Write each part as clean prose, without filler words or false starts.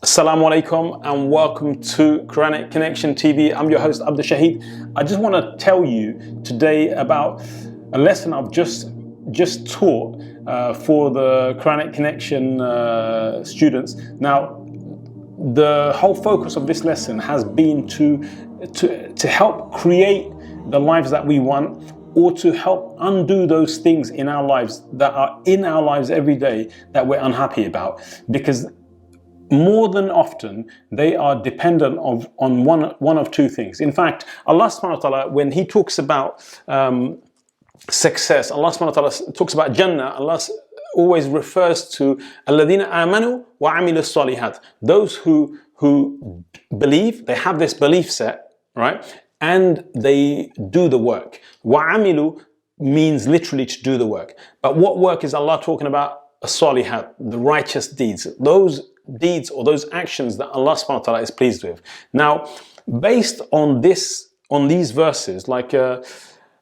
Assalamu alaikum and welcome to Quranic Connection TV. I'm your host Abdul Shahid. I just want to tell you today about a lesson I've just taught for the Quranic Connection students. Now, the whole focus of this lesson has been to help create the lives that we want, or to help undo those things in our lives that are in our lives every day that we're unhappy about, because more than often they are dependent on one of two things. In fact, Allah subhanahu wa ta'ala, when He talks about success, Allah subhanahu wa ta'ala talks about Jannah, Allah always refers to alladhina amanu wa amilu salihat, those who believe, they have this belief set, right, and they do the work. Wa amilu means literally to do the work. But what work is Allah talking about? As-salihat, the righteous deeds, those deeds or those actions that Allah subhanahu wa ta'ala is pleased with. Now, based on these verses, like Allah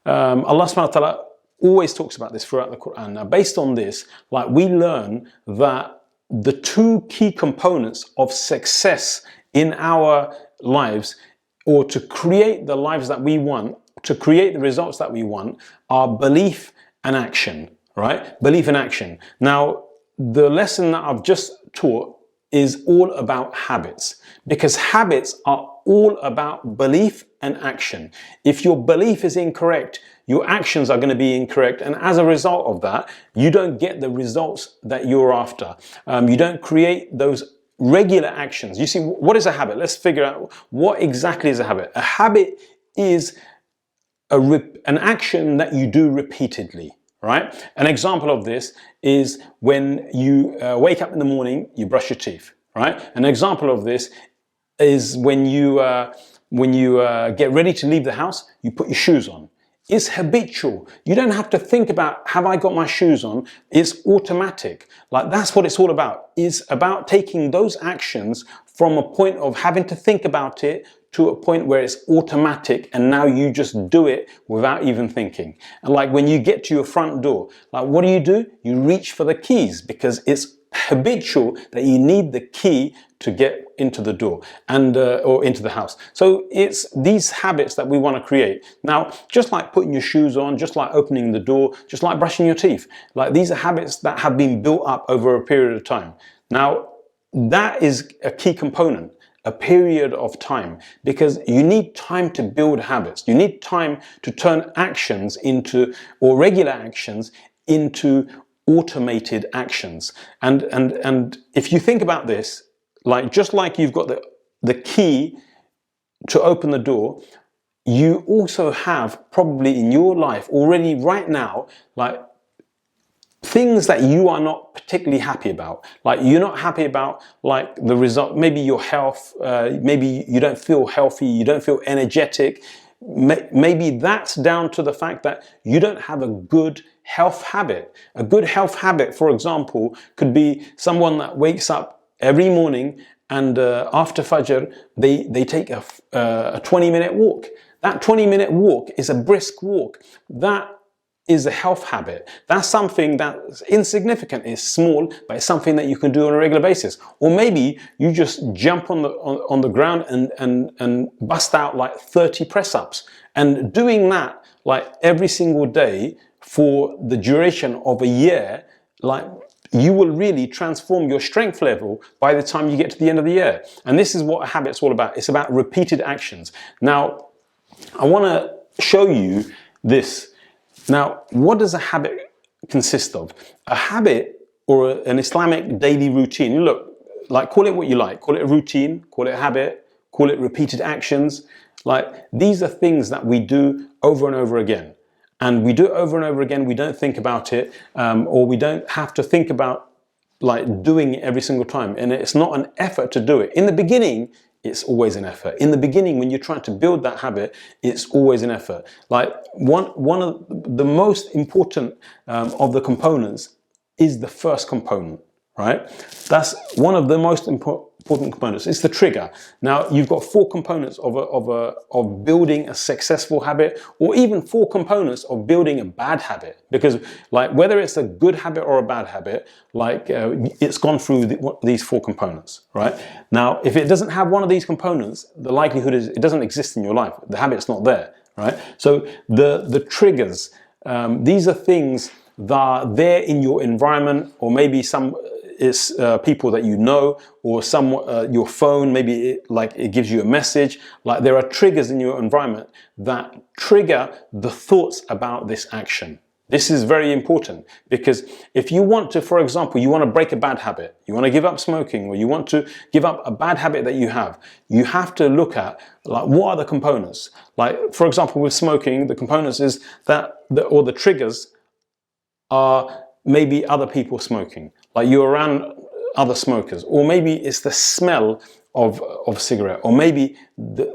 subhanahu wa ta'ala always talks about this throughout the Quran. Now, based on this, like, we learn that the two key components of success in our lives, or to create the lives that we want, to create the results that we want, are belief and action, right? Belief and action. Now, the lesson that I've just taught is all about habits, because habits are all about belief and action. If your belief is incorrect, your actions are going to be incorrect, and as a result of that, you don't get the results that you're after. You don't create those regular actions. You see, what is a habit? Let's figure out what exactly is a habit. A habit is an action that you do repeatedly. Right? An example of this is when you wake up in the morning, you brush your teeth. Right? An example of this is when you get ready to leave the house, you put your shoes on. It's habitual. You don't have to think about, have I got my shoes on? It's automatic. Like, that's what it's all about. It's about taking those actions from a point of having to think about it to a point where it's automatic, and now you just do it without even thinking. And like when you get to your front door, like, what do? You reach for the keys, because it's habitual that you need the key to get into the door and or into the house. So it's these habits that we want to create. Now, just like putting your shoes on, just like opening the door, just like brushing your teeth, like, these are habits that have been built up over a period of time. Now, that is a key component. A period of time, because you need time to build habits. You need time to turn actions into, or regular actions into, automated actions. And if you think about this, like, just like you've got the key to open the door, you also have probably in your life already right now, like, things that you are not particularly happy about. Like, you're not happy about, like, the result, maybe your health, maybe you don't feel healthy, you don't feel energetic. Maybe that's down to the fact that you don't have a good health habit. A good health habit, for example, could be someone that wakes up every morning and after Fajr, they take a 20-minute walk. That 20-minute walk is a brisk walk. That is a health habit. That's something that's insignificant, it's small, but it's something that you can do on a regular basis. Or maybe you just jump on the ground and bust out like 30 press-ups. And doing that like every single day for the duration of a year, like, you will really transform your strength level by the time you get to the end of the year. And this is what a habit's all about. It's about repeated actions. Now, I want to show you this. Now, what does a habit consist of? A habit, or an Islamic daily routine, look, like, call it what you like. Call it a routine, call it a habit, call it repeated actions. Like, these are things that we do over and over again. And we do it over and over again. We don't think about it, or we don't have to think about, like, doing it every single time. And it's not an effort to do it. In the beginning, it's always an effort. In the beginning, when you're trying to build that habit, it's always an effort. Like, one of the most important of the components is the first component, right? That's one of the most important important components. It's the trigger. Now, you've got 4 components of building a successful habit, or even 4 components of building a bad habit. Because, like, whether it's a good habit or a bad habit, like, it's gone through these 4 components, right? Now, if it doesn't have one of these components, the likelihood is it doesn't exist in your life. The habit's not there, right? So the triggers, these are things that are there in your environment, or maybe it's people that you know, or your phone, maybe it gives you a message. Like, there are triggers in your environment that trigger the thoughts about this action. This is very important, because if you want to, for example, you want to break a bad habit, you want to give up smoking, or you want to give up a bad habit that you have to look at, like, what are the components? Like, for example, with smoking, the components is or the triggers are maybe other people smoking, like you're around other smokers, or maybe it's the smell of cigarette, or maybe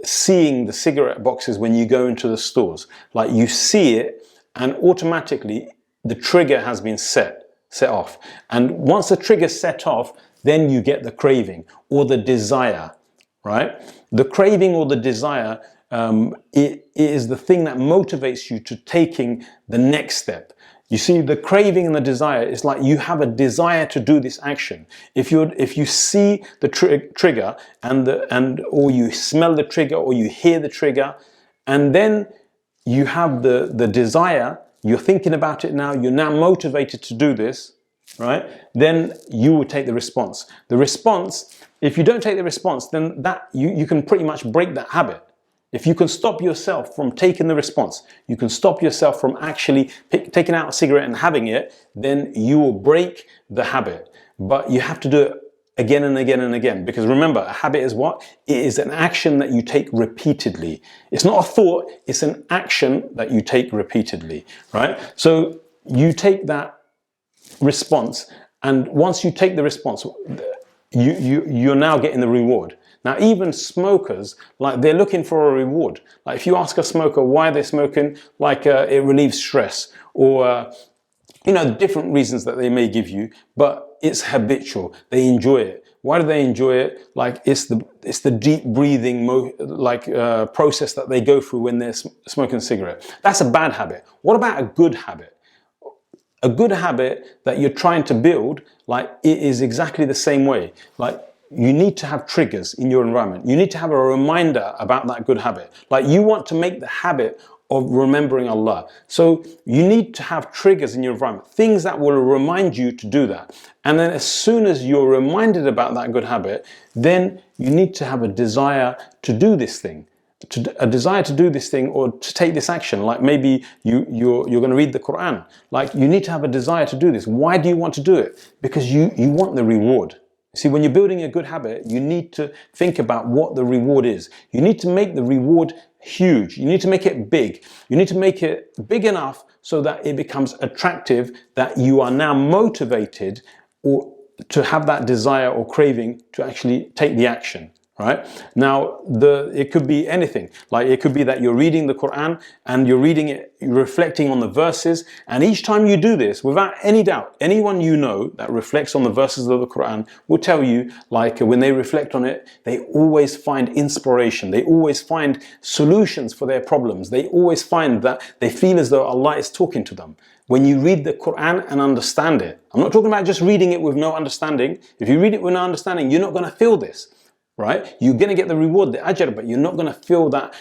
seeing the cigarette boxes when you go into the stores. Like, you see it and automatically the trigger has been set off. And once the trigger's set off, then you get the craving or the desire, right? The craving or the desire, it is the thing that motivates you to taking the next step. You see, the craving and the desire is like you have a desire to do this action. If you see the trigger or you smell the trigger, or you hear the trigger, and then you have the desire, you're thinking about it now, you're now motivated to do this, right? Then you will take the response. The response, if you don't take the response, then you can pretty much break that habit. If you can stop yourself from taking the response, you can stop yourself from actually taking out a cigarette and having it, then you will break the habit. But you have to do it again and again and again. Because remember, a habit is what? It is an action that you take repeatedly. It's not a thought, it's an action that you take repeatedly, right? So you take that response, and once you take the response, you're now getting the reward. Now, even smokers, like, they're looking for a reward. Like, if you ask a smoker why they're smoking, like, it relieves stress, or different reasons that they may give you, but it's habitual. They enjoy it. Why do they enjoy it? Like, it's the deep breathing process that they go through when they're smoking a cigarette. That's a bad habit. What about a good habit? A good habit that you're trying to build, like, it is exactly the same way. Like, you need to have triggers in your environment. You need to have a reminder about that good habit. Like, you want to make the habit of remembering Allah. So you need to have triggers in your environment, things that will remind you to do that. And then as soon as you're reminded about that good habit, then you need to have a desire to do this thing. A desire to do this thing, or to take this action. Like, maybe you're going to read the Quran. Like, you need to have a desire to do this. Why do you want to do it? Because you want the reward. See, when you're building a good habit, you need to think about what the reward is. You need to make the reward huge. You need to make it big. You need to make it big enough so that it becomes attractive, that you are now motivated or to have that desire or craving to actually take the action. Right? Now, it could be anything. Like, it could be that you're reading the Quran and you're reading it, you're reflecting on the verses, and each time you do this, without any doubt, anyone you know that reflects on the verses of the Quran will tell you, like, when they reflect on it, they always find inspiration. They always find solutions for their problems. They always find that they feel as though Allah is talking to them. When you read the Quran and understand it, I'm not talking about just reading it with no understanding. If you read it with no understanding, you're not going to feel this. Right? You're going to get the reward, the ajr, but you're not going to feel that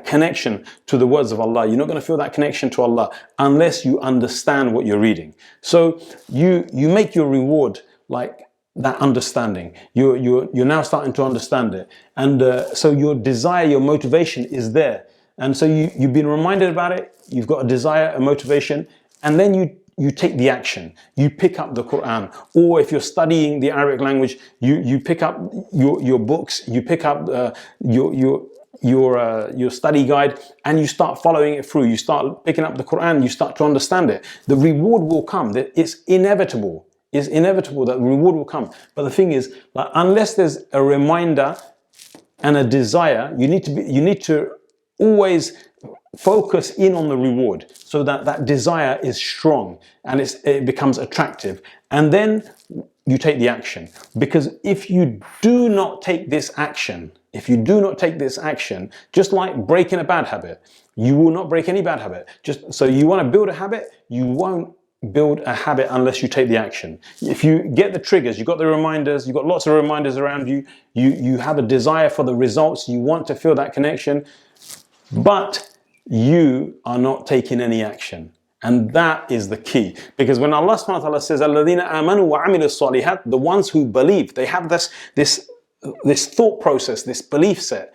connection to the words of Allah. You're not going to feel that connection to Allah unless you understand what you're reading. So you make your reward like that understanding. You're now starting to understand it. And so your desire, your motivation is there. And so you've been reminded about it. You've got a desire, a motivation, and then you take the action. You pick up the Quran, or if you're studying the Arabic language, you pick up your books, you pick up your study guide, and you start following it through. You start picking up the Quran, you start to understand it. The reward will come. It's inevitable. It's inevitable that the reward will come. But the thing is, like, unless there's a reminder and a desire, you need to always focus in on the reward, so that desire is strong and it becomes attractive. And then you take the action. Because if you do not take this action, just like breaking a bad habit, you will not break any bad habit. Just so you want to build a habit, you won't build a habit unless you take the action. If you get the triggers, you've got the reminders, you've got lots of reminders around you, you have a desire for the results, you want to feel that connection, but you are not taking any action. And that is the key. Because when Allah subhanahu wa ta'ala says, الَّذِينَ آمَنُوا وَعَمِلُوا الصَّالِحَاتِ, the ones who believe, they have this thought process, this belief set,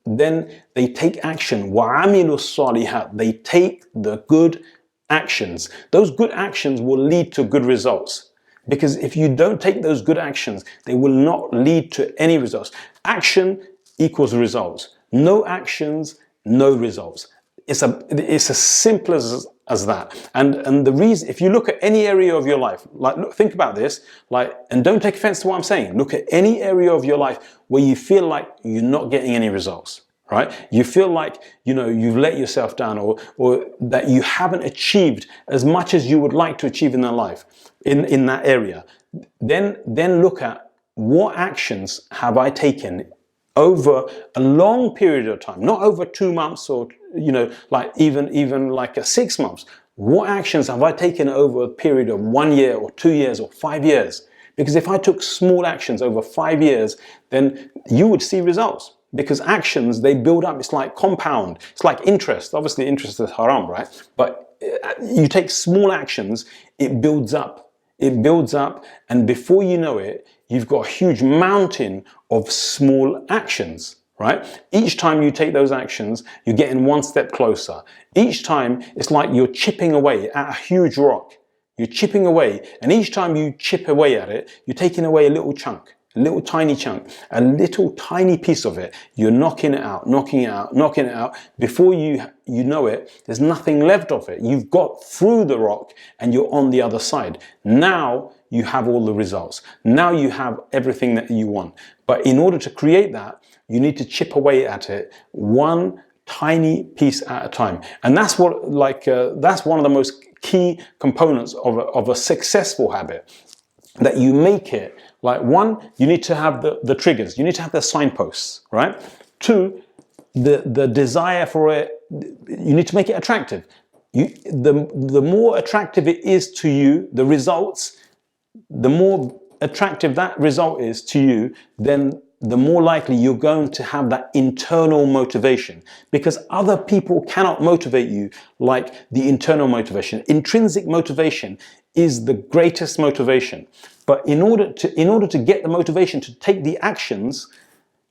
then they take action. وَعَمِلُوا الصَّالِحَاتِ, they take the good actions. Those good actions will lead to good results. Because if you don't take those good actions, they will not lead to any results. Action equals results. No actions, no results. It's as simple as that. And the reason, if you look at any area of your life, like think about this, and don't take offense to what I'm saying. Look at any area of your life where you feel like you're not getting any results, right? You feel like, you've let yourself down, or that you haven't achieved as much as you would like to achieve in their life, in that area. Then look at what actions have I taken over a long period of time, not over 2 months or even like 6 months. What actions have I taken over a period of 1 year or 2 years or 5 years? Because if I took small actions over 5 years, then you would see results. Because actions, they build up. It's like compound. It's like interest. Obviously, interest is haram, right? But you take small actions, it builds up. It builds up, and before you know it, you've got a huge mountain of small actions, right? Each time you take those actions, you're getting one step closer. Each time, it's like you're chipping away at a huge rock. You're chipping away, and each time you chip away at it, you're taking away a little chunk, a little tiny chunk, a little tiny piece of it. You're knocking it out, knocking it out, knocking it out. Before you know it, there's nothing left of it. You've got through the rock and you're on the other side. Now you have all the results. Now you have everything that you want. But in order to create that, you need to chip away at it one tiny piece at a time. And that's that's one of the most key components of a successful habit, that you make it. Like, one, you need to have the triggers. You need to have the signposts, right? Two, the desire for it, you need to make it attractive. The more attractive it is to you, the results, the more attractive that result is to you, then the more likely you're going to have that internal motivation, because other people cannot motivate you like the internal motivation. Intrinsic motivation is the greatest motivation. But in order to get the motivation to take the actions,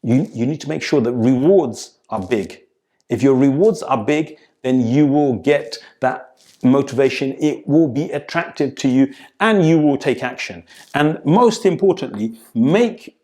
you need to make sure that rewards are big. If your rewards are big, then you will get that motivation. It will be attractive to you and you will take action. And most importantly, make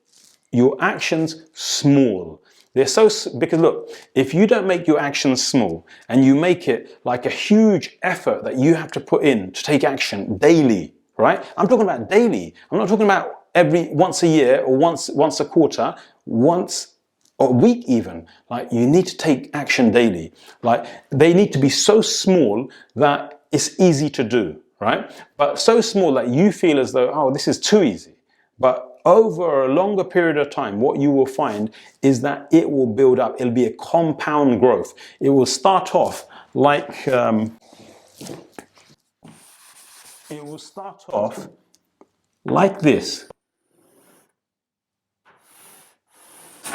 your actions small. Because look, if you don't make your actions small and you make it like a huge effort that you have to put in to take action daily, right? I'm talking about daily. I'm not talking about once a year or once a quarter, once a week even. Like, you need to take action daily. Like, they need to be so small that it's easy to do, right? But so small that you feel as though, oh, this is too easy. But over a longer period of time, what you will find is that it will build up. It'll be a compound growth. It will start off like this,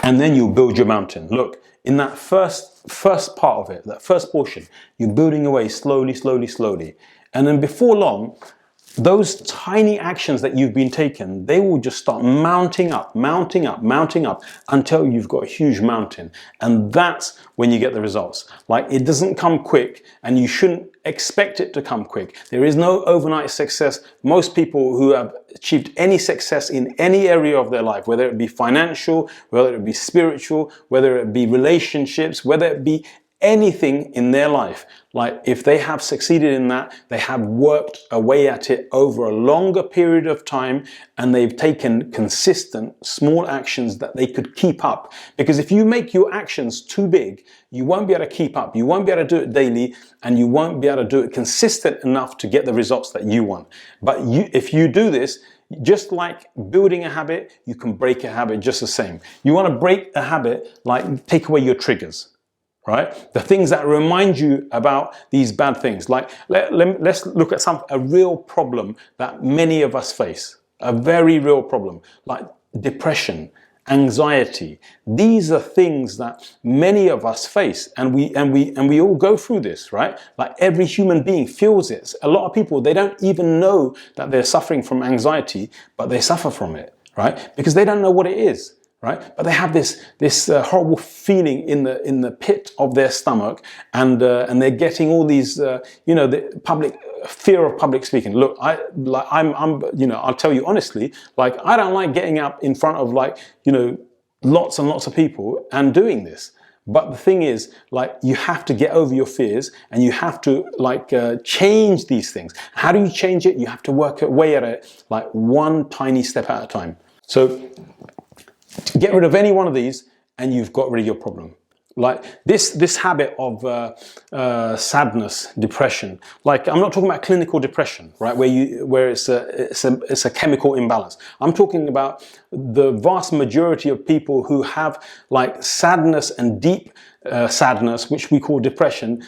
and then you build your mountain. Look, in that first part of it, that first portion, you're building away slowly, slowly, slowly, and then before long, those tiny actions that you've been taking, they will just start mounting up, mounting up, mounting up until you've got a huge mountain. And that's when you get the results. Like, it doesn't come quick, and you shouldn't expect it to come quick. There is no overnight success. Most people who have achieved any success in any area of their life, whether it be financial, whether it be spiritual, whether it be relationships, whether it be anything in their life, like, if they have succeeded in that, they have worked away at it over a longer period of time, and they've taken consistent small actions that they could keep up. Because if you make your actions too big, you won't be able to keep up. You won't be able to do it daily, and you won't be able to do it consistent enough to get the results that you want. But if you do this, Just like building a habit, you can break a habit just the same. You want to break a habit, like take away your triggers, right? The things that remind you about these bad things. Like let's look at a real problem that many of us face, a very real problem, like depression, anxiety. These are things that many of us face, and we all go through this, right? Like every human being feels it. A lot of people, they don't even know that they're suffering from anxiety, but they suffer from it, right? Because they don't know what it is. Right? But they have this horrible feeling in the pit of their stomach, and they're getting all these the public fear of public speaking. Look, I'll tell you honestly, like I don't like getting up in front of lots and lots of people and doing this. But the thing is, like, you have to get over your fears, and you have to change these things. How do you change it? You have to work away at it, like one tiny step at a time. So get rid of any one of these and you've got rid of your problem. Like this habit of sadness, depression. Like, I'm not talking about clinical depression, right? Where it's a chemical imbalance. I'm talking about the vast majority of people who have like sadness and deep sadness, which we call depression,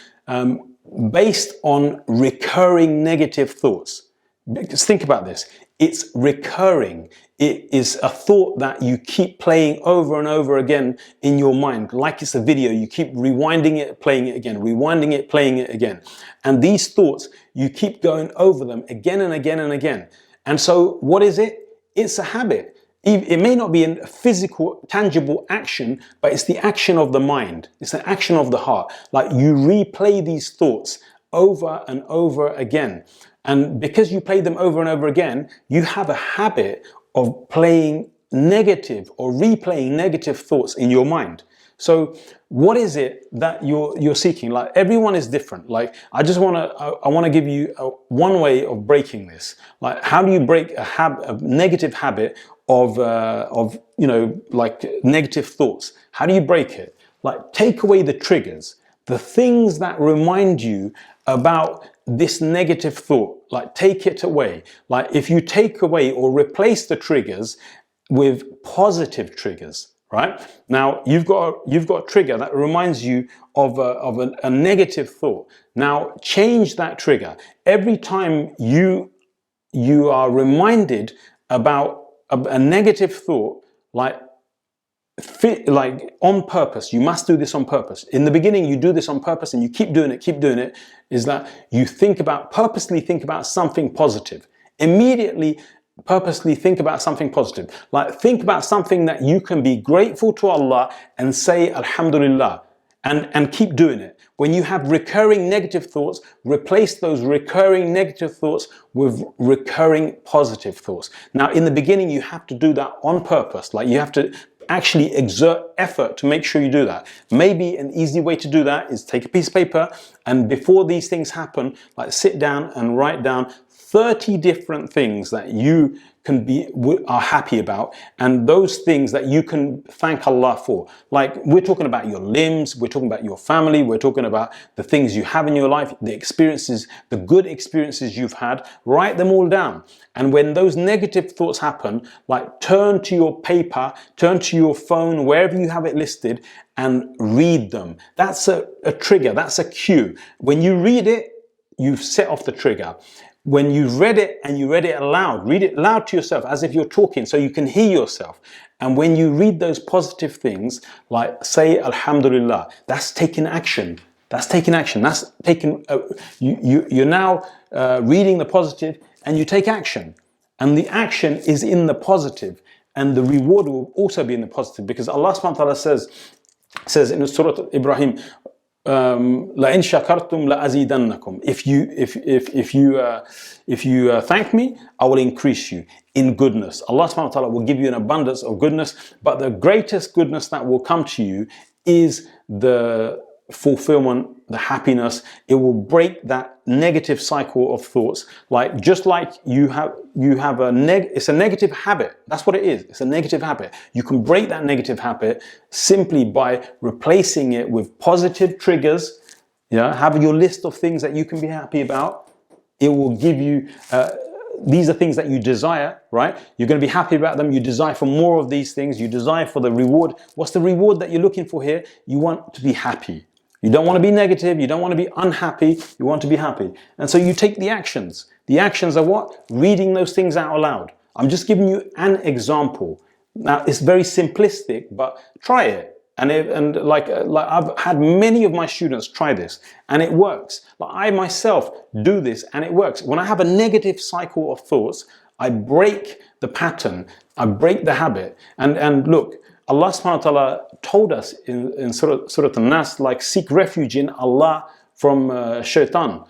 based on recurring negative thoughts. Because think about this. It's recurring. It is a thought that you keep playing over and over again in your mind. Like it's a video, you keep rewinding it, playing it again, rewinding it, playing it again. And these thoughts, you keep going over them again and again and again. And so what is it? It's a habit. It may not be a physical, tangible action, but it's the action of the mind. It's an action of the heart. Like you replay these thoughts over and over again. And because you play them over and over again, you have a habit of playing negative or replaying negative thoughts in your mind. So what is it that you're seeking? Like everyone is different. Like I want to give you one way of breaking this. Like how do you break a negative habit of negative thoughts? How do you break it? Like take away the triggers, the things that remind you about this negative thought. Like take it away. Like if you take away or replace the triggers with positive triggers, right? Now you've got a trigger that reminds you of a negative thought. Now change that trigger. Every time you are reminded about a negative thought, like on purpose, you must do this on purpose. In the beginning, you do this on purpose and you keep doing it, is that you purposely think about something positive. Immediately, purposely think about something positive. Like think about something that you can be grateful to Allah and say Alhamdulillah, and keep doing it. When you have recurring negative thoughts, replace those recurring negative thoughts with recurring positive thoughts. Now, in the beginning, you have to do that on purpose. Like you have to actually exert effort to make sure you do that. Maybe an easy way to do that is take a piece of paper, and before these things happen, like sit down and write down 30 different things that you are happy about, and those things that you can thank Allah for. Like we're talking about your limbs, we're talking about your family, we're talking about the things you have in your life, the experiences, the good experiences you've had. Write them all down. And when those negative thoughts happen, like turn to your paper, turn to your phone, wherever you have it listed, and read them. That's a trigger, that's a cue. When you read it, you've set off the trigger. When you've read it and you read it aloud, read it loud to yourself as if you're talking so you can hear yourself. And when you read those positive things, like say Alhamdulillah, that's taking action. That's taking action. That's taking, you're now reading the positive and you take action. And the action is in the positive, and the reward will also be in the positive, because Allah subhanahu wa ta'ala says in Surah Ibrahim, لَإِن شَكَرْتُمْ لَأَزِيدَنَّكُمْ. If you thank me, I will increase you in goodness. Allah subhanahu wa ta'ala will give you an abundance of goodness, but the greatest goodness that will come to you is the fulfillment, the happiness. It will break that negative cycle of thoughts. Like just like you have it's a negative habit. That's what it is. It's a negative habit. You can break that negative habit simply by replacing it with positive triggers. Yeah, have your list of things that you can be happy about. It will give you these are things that you desire, right? You're going to be happy about them. You desire for more of these things. You desire for the reward. What's the reward that you're looking for here? You want to be happy. You don't want to be negative. You don't want to be unhappy. You want to be happy. And so you take the actions. The actions are what? Reading those things out aloud. I'm just giving you an example. Now, it's very simplistic, but try it. And like I've had many of my students try this, and it works. Like I myself do this, and it works. When I have a negative cycle of thoughts, I break the pattern, I break the habit. And look, Allah subhanahu wa ta'ala told us in Surah An-Nas, like, seek refuge in Allah from shaitan.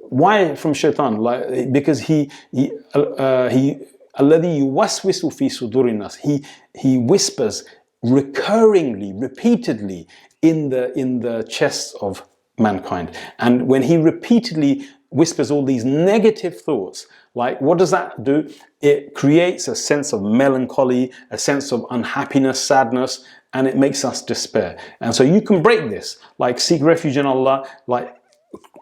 Why from shaitan? Like, because he alladhi yuwaswisu fi sudurin nas. He whispers recurringly, repeatedly in the chests of mankind. And when he repeatedly whispers all these negative thoughts, like, what does that do? It creates a sense of melancholy, a sense of unhappiness, sadness, and it makes us despair. And so you can break this, like seek refuge in Allah, like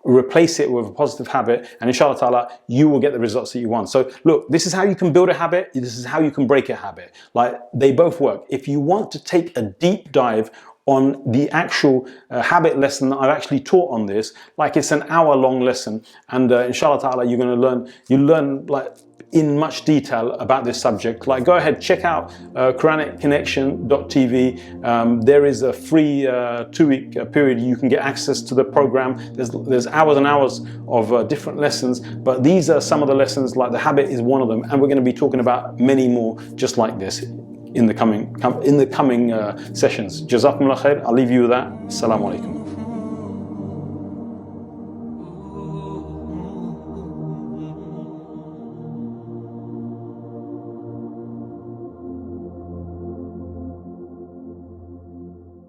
replace it with a positive habit, and inshallah ta'ala, you will get the results that you want. So look, this is how you can build a habit. This is how you can break a habit. Like, they both work. If you want to take a deep dive on the actual habit lesson that I've actually taught on this, like, it's an hour-long lesson, and inshallah ta'ala, you're going to learn like in much detail about this subject. Like, go ahead, check out QuraniConnection.tv. There is a free 2-week period you can get access to the program. There's hours and hours of different lessons, but these are some of the lessons. Like, the habit is one of them, and we're going to be talking about many more just like this in the coming sessions. Jazakumullah khair. I'll leave you with that. Assalamu alaikum.